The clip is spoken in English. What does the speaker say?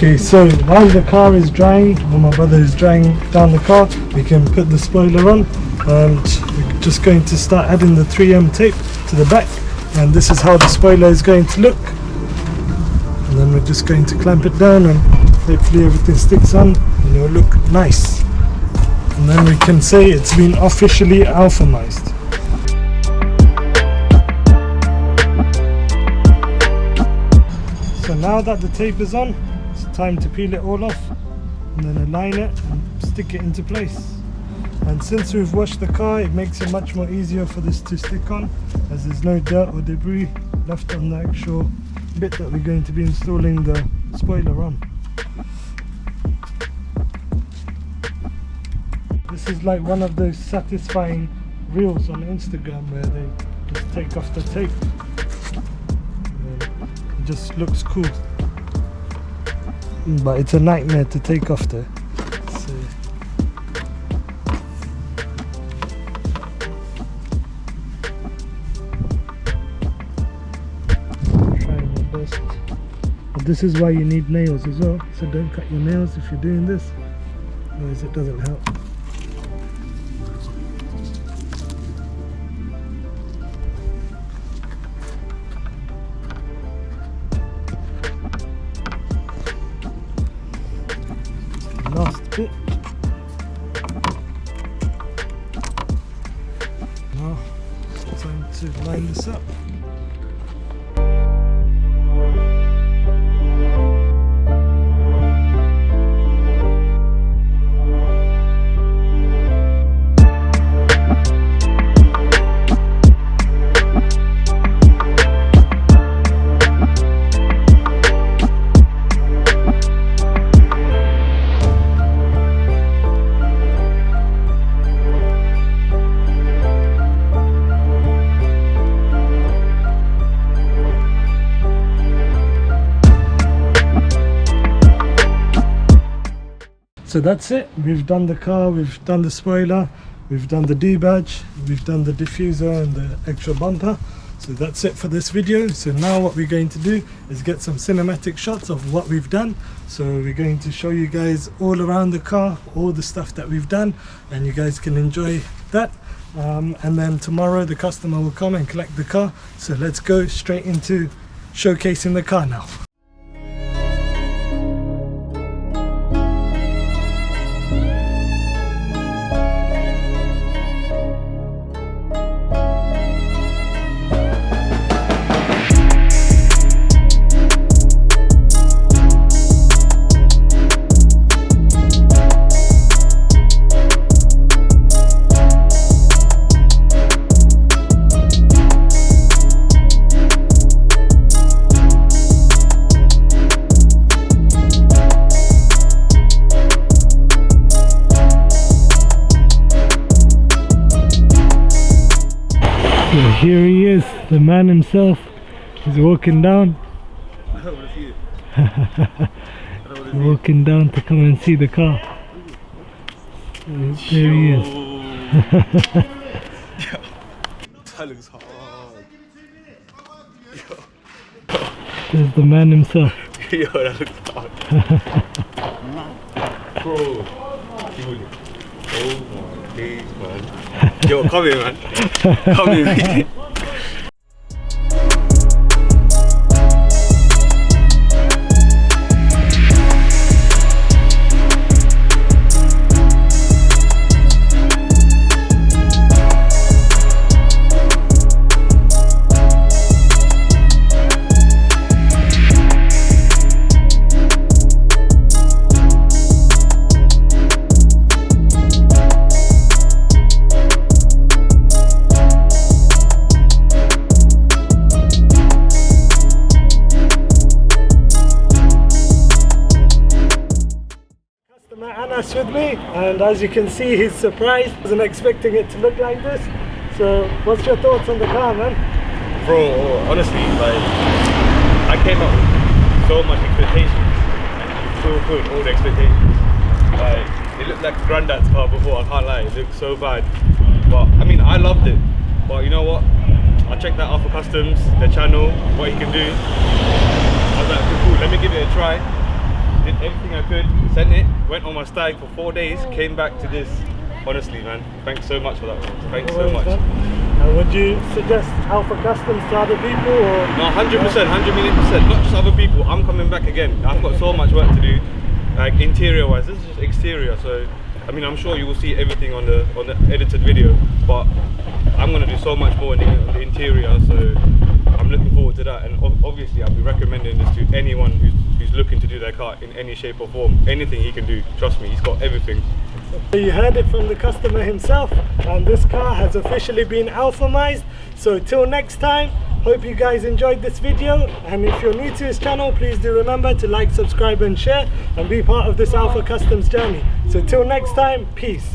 Okay, so while the car is drying, or my brother is drying down the car, we can put the spoiler on, and we're just going to start adding the 3M tape to the back, and this is how the spoiler is going to look. And then we're just going to clamp it down, and hopefully everything sticks on and it will look nice. And then we can say it's been officially alphamized. So now that the tape is on, it's time to peel it all off and then align it and stick it into place. And since we've washed the car, it makes it much more easier for this to stick on, as there's no dirt or debris left on the actual bit that we're going to be installing the spoiler on. This is like one of those satisfying reels on Instagram where they just take off the tape. It just looks cool, but it's a nightmare to take off there. So I'm trying my best. But this is why you need nails as well, so don't cut your nails if you're doing this, otherwise it doesn't help. Last bit. Now it's time to line this up. So that's it, we've done the car, we've done the spoiler, we've done the D-badge, we've done the diffuser and the extra bumper. So that's it for this video. So now what we're going to do is get some cinematic shots of what we've done. So we're going to show you guys all around the car, all the stuff that we've done, and you guys can enjoy that. And then tomorrow the customer will come and collect the car. So let's go straight into showcasing the car now. So here he is, the man himself. He's walking down. I don't want to see it. Walking down to come and see the car. So there he is. That looks hard. There's the man himself. Yo, that looks hard. Bro. Oh my days, man. Yo, come here, man. Come here. With me, and as you can see, he's surprised. Wasn't expecting it to look like this. So what's your thoughts on the car, man? Bro, honestly, like, I came up with so much expectations and you fulfilled all the expectations. Like, it looked like granddad's car before, I can't lie, it looked so bad, but I mean, I loved it. But you know what, I checked that out for Customs, the channel, what he can do. I was like, cool, let me give it a try. did everything I could, sent it, went on my stag for 4 days, came back to this. Honestly, man, thanks so much for that. Thanks so much. Would you suggest Alpha Customs to other people? Or? No, 100%, 100,000,000%. Not just other people. I'm coming back again. I've got so much work to do, like interior-wise. This is just exterior, so I mean, I'm sure you will see everything on the edited video, but I'm gonna do so much more on the interior. So I'm looking forward to that. And obviously, I'll be recommending this to anyone who's looking to do their car in any shape or form. Anything he can do, trust me, he's got everything. So you heard it from the customer himself, and this car has officially been alphamized. So till next time, hope you guys enjoyed this video, and if you're new to this channel, please do remember to like, subscribe and share and be part of this Alpha Customs journey. So till next time, peace.